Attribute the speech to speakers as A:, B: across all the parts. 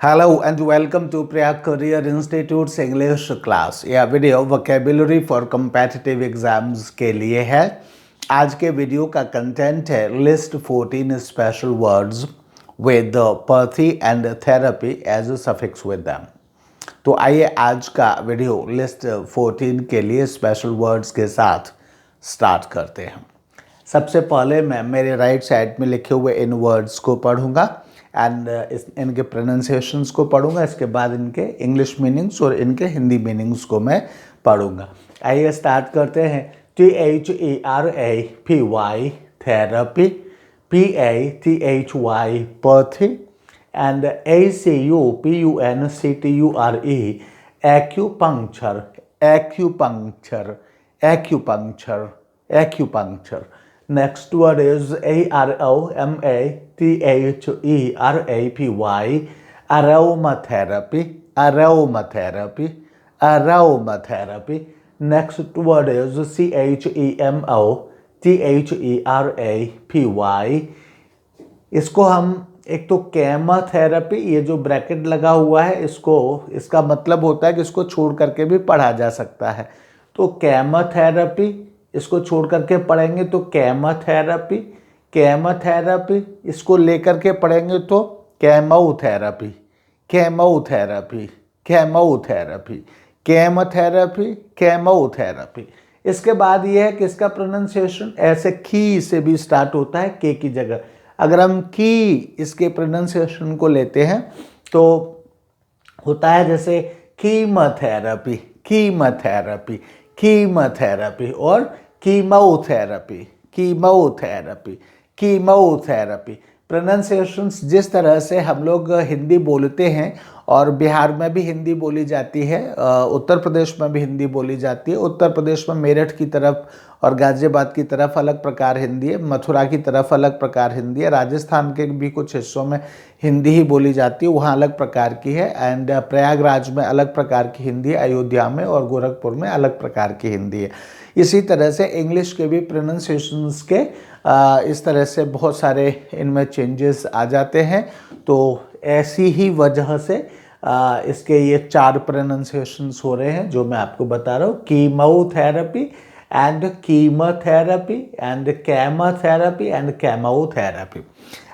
A: Hello and welcome to Priya Career Institute's English class। यह video vocabulary for competitive exams के लिए है। आज के वीडियो का कंटेंट है list 14 special words with pathy and therapy as a suffix with them. तो आइए आज का वीडियो लिस्ट 14 के लिए स्पेशल वर्ड्स के साथ स्टार्ट करते हैं। सबसे पहले मैं मेरे राइट साइड में लिखे हुए इन वर्ड्स को पढ़ूंगा एंड इनके प्रोनाउंसिएशंस को पढ़ूंगा। इसके बाद इनके इंग्लिश मीनिंग्स और इनके हिंदी मीनिंग्स को मैं पढ़ूंगा। आइए स्टार्ट करते हैं। THERAPY therapy, PATHY pathy and ACUPUNCTURE acupuncture, acupuncture, acupuncture, acupuncture. Next word is AROMATHERAPY, aromatherapy, aromatherapy, aromatherapy. Next word is CHEMOTHERAPY। इसको हम एक तो केमोथेरेपी, ये जो ब्रैकेट लगा हुआ है इसका मतलब होता है कि इसको छोड़ करके भी पढ़ा जा सकता है। तो केमोथेरेपी इसको छोड़ करके पढ़ेंगे तो केमोथेरेपी, केमोथेरेपी। इसको लेकर के पढ़ेंगे तो chemotherapy, chemotherapy, chemotherapy, chemotherapy, chemotherapy. इसके बाद ये है कि इसका प्रोनाउंसिएशन ऐसे की से भी स्टार्ट होता है, के की जगह। अगर हम की इसके प्रोनाउंसिएशन को लेते हैं तो होता है जैसे कीमोथेरेपी, कीमोथेरेपी, कीमोथेरेपी और कीमोथेरेपी, कीमोथेरेपी, कीमोथेरेपी। प्रोनाउंसिएशंस जिस तरह से हम लोग हिंदी बोलते हैं और बिहार में भी हिंदी बोली जाती है, उत्तर प्रदेश में भी हिंदी बोली जाती है। उत्तर प्रदेश में मेरठ की तरफ और गाजियाबाद की तरफ अलग प्रकार हिंदी है, मथुरा की तरफ अलग प्रकार हिंदी है, राजस्थान के भी कुछ हिस्सों में हिंदी ही बोली जाती है, वहाँ अलग प्रकार की है। एंड प्रयागराज में अलग प्रकार की हिंदी है, अयोध्या में और गोरखपुर में अलग प्रकार की हिंदी है। इसी तरह से इंग्लिश के भी प्रोनाउंसिएशंस के इस तरह से बहुत सारे इनमें चेंजेस आ जाते हैं। तो ऐसी ही वजह से इसके ये 4 प्रोनाउंसिएशंस हो रहे हैं जो मैं आपको बता रहा हूँ। Chemotherapy and chemotherapy and chemotherapy and chemotherapy.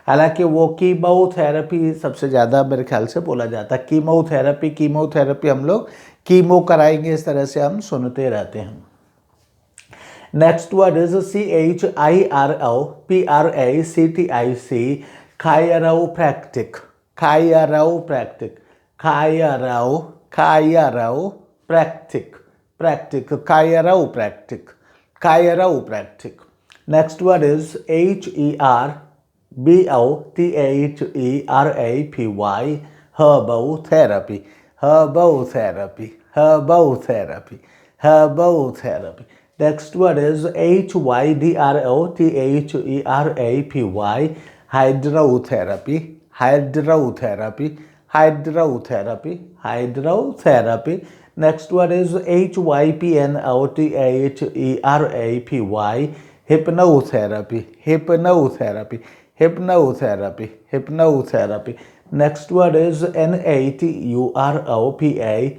A: हालांकि वो कीमोथेरेपी सबसे ज़्यादा मेरे ख्याल से बोला जाता है। कीमोथेरेपी, कीमोथेरेपी हम लोग कीमो कराएंगे, इस तरह से हम सुनते रहते हैं। Next word is CHIROPRACTIC, chiropractic, chiropractic, chiropractic, practic, chiropractic, chiropractic. Next word is HERBOTHERAPY, herbotherapy, herbotherapy, herbotherapy, herbotherapy. Next word is HYDROTHERAPY, hydrotherapy, hydrotherapy, hydrotherapy, hydrotherapy. Next word is HYPNOTHERAPY, hypnotherapy, hypnotherapy, hypnotherapy, hypnotherapy. Next word is NATUROPATHY,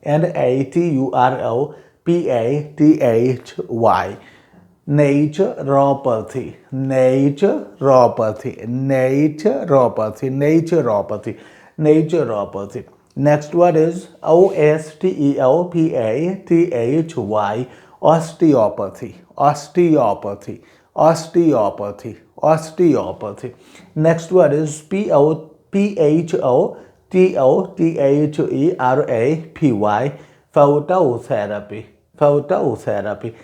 A: NATUROPATHY, naturopathy, naturopathy, naturopathy, naturopathy, naturopathy. Next word is OSTEOPATHY, osteopathy, osteopathy, osteopathy, osteopathy. Next word is PHOTOTHERAPY, phototherapy, phototherapy, PHOTOTHERAPY,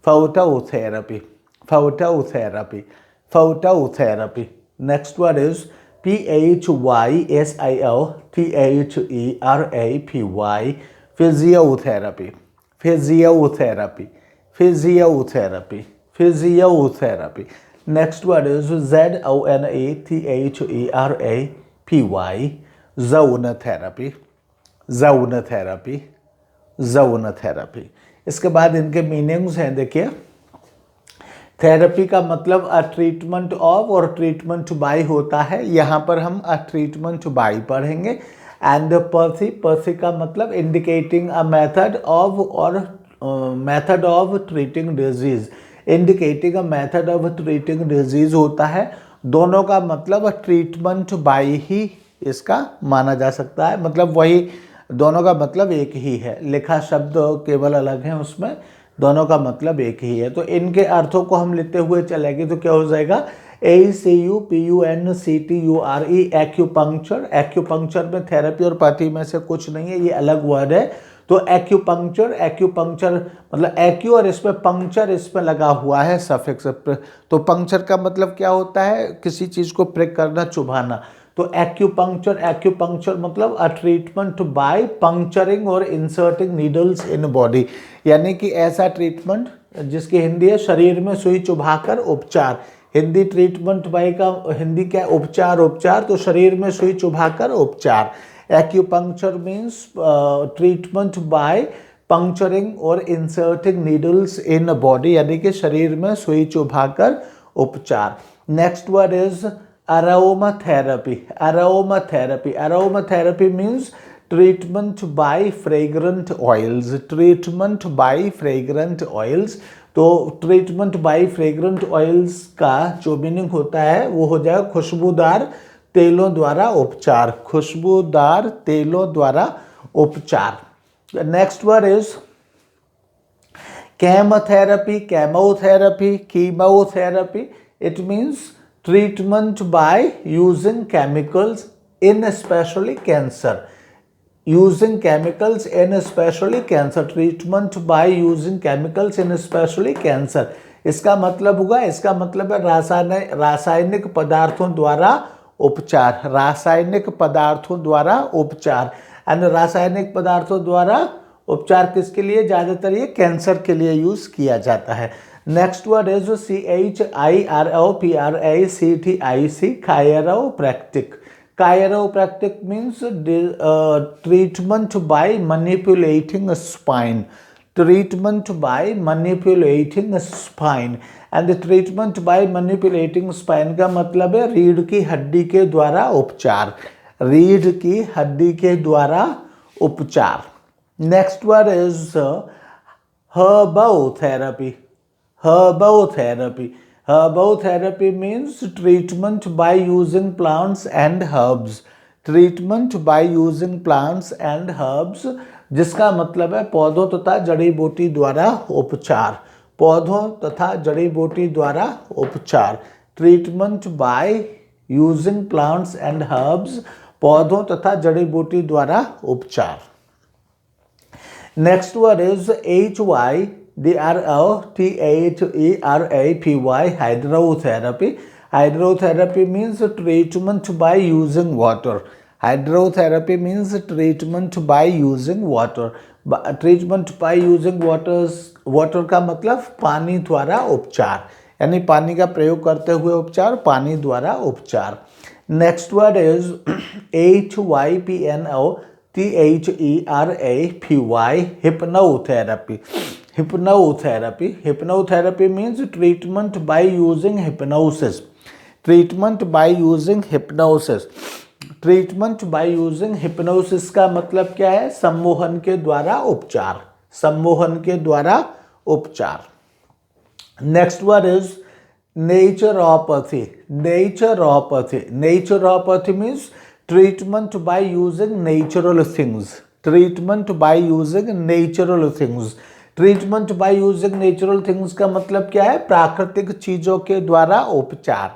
A: phototherapy, phototherapy, phototherapy. Next word is PHYSIOTHERAPY, physiotherapy, physiotherapy, physiotherapy, physiotherapy. Next word is ZONATHERAPY, zone therapy, zone therapy, zone therapy. इसके बाद इनके meanings हैं, देखिए। Therapy का मतलब a treatment of और treatment bye होता है, यहाँ पर हम अ ट्रीटमेंट बाय पढ़ेंगे। एंड पर्सी का मतलब इंडिकेटिंग अ मेथड ऑफ और method of treating disease, indicating a method of treating disease होता है। दोनों का मतलब ट्रीटमेंट बाय ही इसका माना जा सकता है, मतलब वही दोनों का मतलब एक ही है, लिखा शब्द केवल अलग है, उसमें दोनों का मतलब एक ही है। तो इनके अर्थों को हम लेते हुए चलेंगे तो क्या हो जाएगा, ACUPUNCTURE एक्यूपंक्चर। एक्यूपंक्चर में थेरेपी और पैथी में से कुछ नहीं है, ये अलग वर्ड है। तो एक्यूपंक्चर, एक्यूपंक्चर मतलब एक्यू और इसमें पंक्चर इसमें लगा हुआ है सफिक्स। तो पंक्चर का मतलब क्या होता है, किसी चीज को प्रिक करना, चुभाना। तो एक्यूपंक्चर, एक्यूपंक्चर मतलब अ ट्रीटमेंट बाय पंक्चरिंग और इंसर्टिंग नीडल्स इन बॉडी, यानी कि ऐसा ट्रीटमेंट जिसकी हिंदी है शरीर में सुई चुभाकर उपचार। हिंदी ट्रीटमेंट बाय का हिंदी क्या है, उपचार, उपचार, तो शरीर में सुई चुभाकर उपचार। एक्यूपंक्चर मीन्स ट्रीटमेंट बाय पंक्चरिंग और इंसर्टिंग नीडल्स इन बॉडी, यानी कि शरीर में सुई चुभाकर उपचार। Next word is aromatherapy. Aromatherapy, aromatherapy means treatment by fragrant oils, treatment by fragrant oils। तो ट्रीटमेंट बाय फ्रेग्रेंट ऑयल्स का जो मीनिंग होता है वो हो जाएगा खुशबूदार तेलों द्वारा उपचार, खुशबूदार तेलों द्वारा उपचार। Next word is chemotherapy, chemotherapy, chemotherapy, it means treatment by using chemicals in especially cancer, using chemicals in especially cancer, treatment by using chemicals in especially cancer। इसका मतलब होगा, इसका मतलब है रासायनिक पदार्थों द्वारा उपचार, रासायनिक पदार्थों द्वारा उपचार। एंड रासायनिक पदार्थों द्वारा उपचार किसके लिए, ज्यादातर ये कैंसर के लिए यूज किया जाता है। Next word is CHIROPRACTIC, chiropractic. Chiropractic means treatment bye manipulating spine, treatment bye manipulating spine. And treatment bye manipulating spine का मतलब है रीढ़ की हड्डी के द्वारा उपचार, रीढ़ की हड्डी के द्वारा उपचार। Next word is herbotherapy, herbotherapy, herbotherapy means treatment by using plants and herbs, treatment by using plants and herbs, जिसका मतलब है पौधों तथा जड़ी बूटी द्वारा उपचार, पौधों तथा जड़ी बूटी द्वारा उपचार। Treatment by using plants and herbs, पौधों तथा जड़ी बूटी द्वारा उपचार। Next word is HYDROTHERAPY, hydrotherapy. Hydrotherapy means treatment by using water, hydrotherapy means treatment by using water, treatment by using water का मतलब पानी द्वारा उपचार, यानी पानी का प्रयोग करते हुए उपचार, पानी द्वारा उपचार। Next word is HYPNOTHERAPY, hypnotherapy, hypnotherapy, hypnotherapy means treatment by using hypnosis, treatment by using hypnosis, treatment by using hypnosis का मतलब क्या है, सम्मोहन के द्वारा उपचार, सम्मोहन के द्वारा उपचार। Next word is naturopathy, naturopathy, naturopathy means treatment by using natural things, treatment by using natural things, treatment by using natural things का मतलब क्या है, प्राकृतिक चीजों के द्वारा उपचार,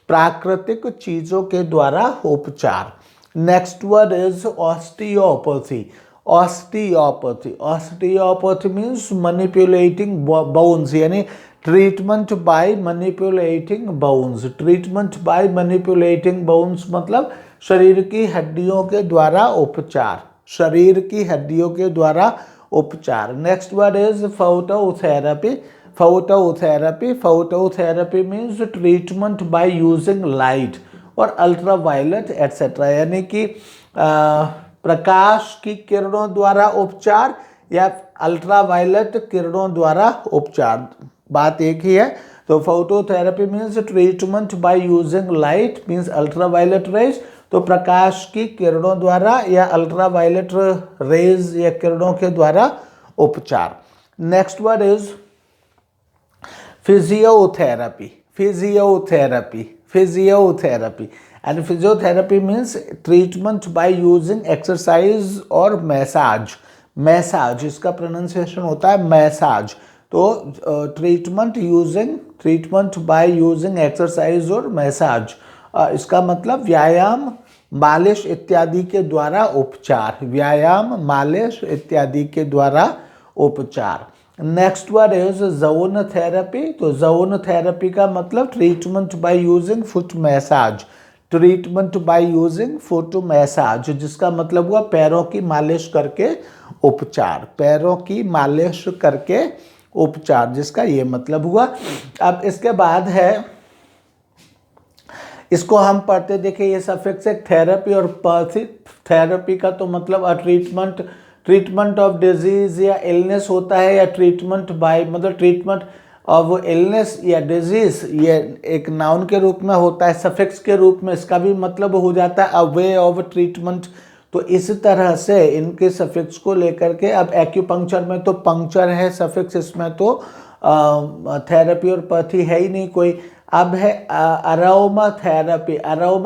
A: प्राकृतिक चीजों के द्वारा उपचार। Next word is osteopathy, osteopathy, osteopathy means manipulating bones, यानी treatment bye manipulating bones, treatment bye manipulating bones मतलब शरीर की हड्डियों के द्वारा उपचार, शरीर की हड्डियों के द्वारा उपचार। Next word is phototherapy, phototherapy, phototherapy means treatment by using light और अल्ट्रावायलेट एटसेट्रा, यानी कि प्रकाश की किरणों द्वारा उपचार या अल्ट्रावायलेट किरणों द्वारा उपचार, बात एक ही है, तो phototherapy means treatment by using light means ultraviolet rays, तो प्रकाश की किरणों द्वारा या अल्ट्रावायलेट रेज या किरणों के द्वारा उपचार। Next word is physiotherapy. Physiotherapy and physiotherapy means treatment by using exercise और मैसाज, इसका प्रोनाउंसिएशन होता है मैसाज। तो ट्रीटमेंट बाय यूजिंग एक्सरसाइज और मैसाज, इसका मतलब व्यायाम, मालिश इत्यादि के द्वारा उपचार, next word is zone therapy. तो जोन थेरेपी का मतलब treatment by using foot massage, जिसका मतलब हुआ पैरों की मालिश करके उपचार, जिसका ये मतलब हुआ। अब इसके बाद है, इसको हम पढ़ते देखें, ये सफिक्स एक थेरेपी और पैथी। थेरेपी का तो मतलब ट्रीटमेंट ऑफ डिजीज या इलनेस होता है, या ट्रीटमेंट ऑफ इलनेस या डिजीज, ये एक नाउन के रूप में होता है, सफिक्स के रूप में इसका भी मतलब हो जाता है अ वे ऑफ ट्रीटमेंट। तो इस तरह से इनके सफिक्स को लेकर के, अब एक्यूपंक्चर में तो पंक्चर है सफिक्स, इसमें तो थेरेपी और पैथी है ही नहीं कोई। अब है अरोमा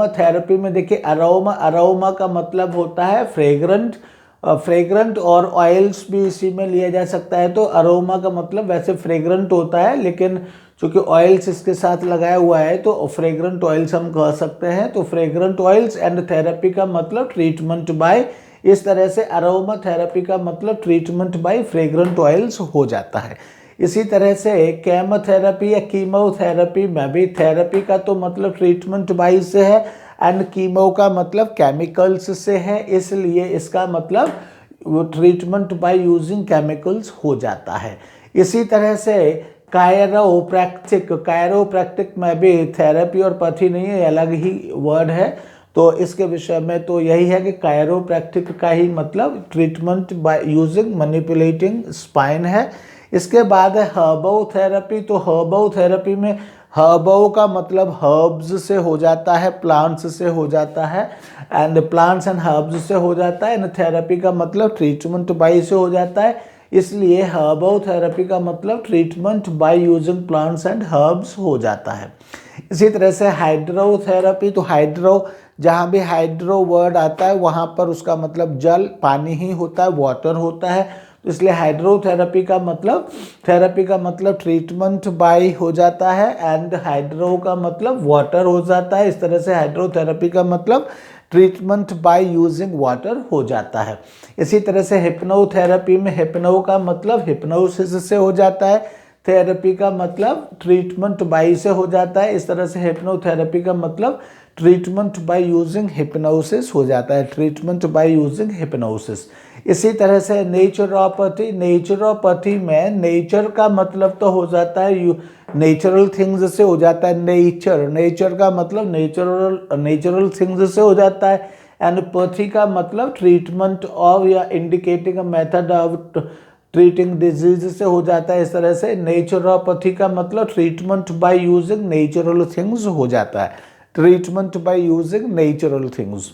A: थेरेपी में देखिए, अरोमा का मतलब होता है फ्रेग्रेंट और ऑयल्स भी इसी में लिया जा सकता है। तो अरोमा का मतलब वैसे फ्रेग्रेंट होता है, लेकिन चूंकि ऑयल्स इसके साथ लगाया हुआ है तो फ्रेग्रेंट ऑयल्स हम कह सकते हैं। तो फ्रेग्रेंट ऑयल्स एंड थेरेपी का मतलब ट्रीटमेंट बाय, इस तरह से अरोमा थेरेपी का मतलब ट्रीटमेंट बाय फ्रेग्रेंट ऑयल्स हो जाता है। इसी तरह से केमोथेरेपी या कीमोथेरेपी में भी थेरेपी का तो मतलब ट्रीटमेंट बाय से है एंड कीमो का मतलब केमिकल्स से है, इसलिए इसका मतलब ट्रीटमेंट बाय यूजिंग केमिकल्स हो जाता है। इसी तरह से कायरोप्रैक्टिक में भी थेरेपी और पैथी नहीं है, अलग ही वर्ड है। तो इसके विषय में तो यही है कि कायरोप्रैक्टिक का ही मतलब treatment by using manipulating spine है। इसके बाद है हर्बोथेरेपी। तो हर्बोथेरेपी में हर्बो का मतलब हर्ब्स से हो जाता है, प्लांट्स से हो जाता है, एंड प्लांट्स एंड हर्ब्स से हो जाता है, एंड थेरेपी का मतलब ट्रीटमेंट बाय से हो जाता है, इसलिए हर्बोथेरेपी का मतलब treatment by using plants and herbs हो जाता है। इसी तरह से हाइड्रोथेरेपी, तो हाइड्रो, जहाँ भी हाइड्रो वर्ड आता है वहाँ पर उसका मतलब जल, पानी ही होता है, वाटर होता है, तो इसलिए हाइड्रोथेरेपी का मतलब ट्रीटमेंट बाय हो जाता है, एंड हाइड्रो का मतलब वाटर हो जाता है। इस तरह से हाइड्रोथेरेपी का मतलब ट्रीटमेंट बाय यूजिंग वाटर हो जाता है। इसी तरह से हिप्नोथेरेपी में हिप्नो का मतलब हिप्नोसिस से हो जाता है, थेरेपी का मतलब ट्रीटमेंट बाय से हो जाता है। इस तरह से हिप्नोथेरेपी का मतलब ट्रीटमेंट बाय यूजिंग हिप्नोसिस हो जाता है, ट्रीटमेंट बाय यूजिंग हिप्नोसिस। इसी तरह से नेचुरोपैथी में नेचर का मतलब तो हो जाता है नेचुरल थिंग्स से हो जाता है, नेचर का मतलब नेचुरल थिंग्स से हो जाता है, एंड पैथी का मतलब ट्रीटमेंट ऑफ या indicating a method of treating disease से हो जाता है। इस तरह से नेचुरोपैथी का मतलब treatment by using natural things हो जाता है, treatment by using natural things.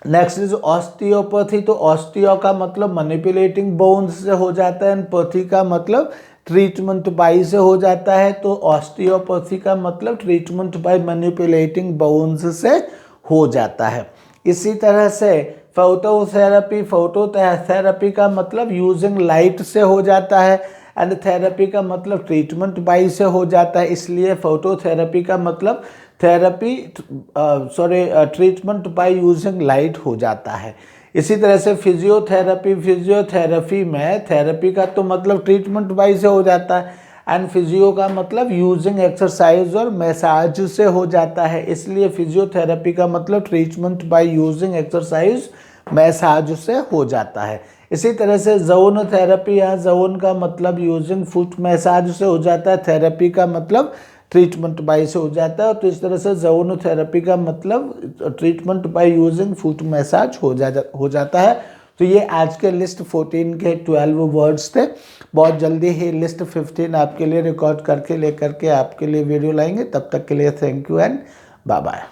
A: Next is osteopathy. तो ऑस्टियो का मतलब मैनिपुलेटिंग बोन्स से हो जाता है, एंड पैथी का मतलब ट्रीटमेंट बाय से हो जाता है। तो ऑस्टियोपैथी का मतलब ट्रीटमेंट बाय मैनिपुलेटिंग बोन्स से हो जाता है। इसी तरह से फोटोथेरेपी का मतलब यूजिंग लाइट से हो जाता है, एंड थेरेपी का मतलब ट्रीटमेंट बाय से हो जाता है, इसलिए फोटोथेरेपी का मतलब ट्रीटमेंट बाय यूजिंग लाइट हो जाता है। इसी तरह से फिजियोथेरेपी में थेरेपी का तो मतलब ट्रीटमेंट बाय से हो जाता है, एंड फिजियो का मतलब यूजिंग एक्सरसाइज और मैसाज से हो जाता है, इसलिए फिजियोथेरेपी का मतलब treatment by using exercise massage से हो जाता है। इसी तरह से जोन थेरेपी, या जोन का मतलब यूजिंग फुट मैसाज से हो जाता है, थेरेपी का मतलब ट्रीटमेंट बाय से हो जाता है। तो इस तरह से जोन थेरेपी का मतलब treatment by using foot massage हो जाता है। तो ये आज के लिस्ट 14 के 12 वर्ड्स थे। बहुत जल्दी ही लिस्ट 15 आपके लिए रिकॉर्ड करके लेकर के आपके लिए वीडियो लाएंगे। तब तक के लिए thank you and bye bye.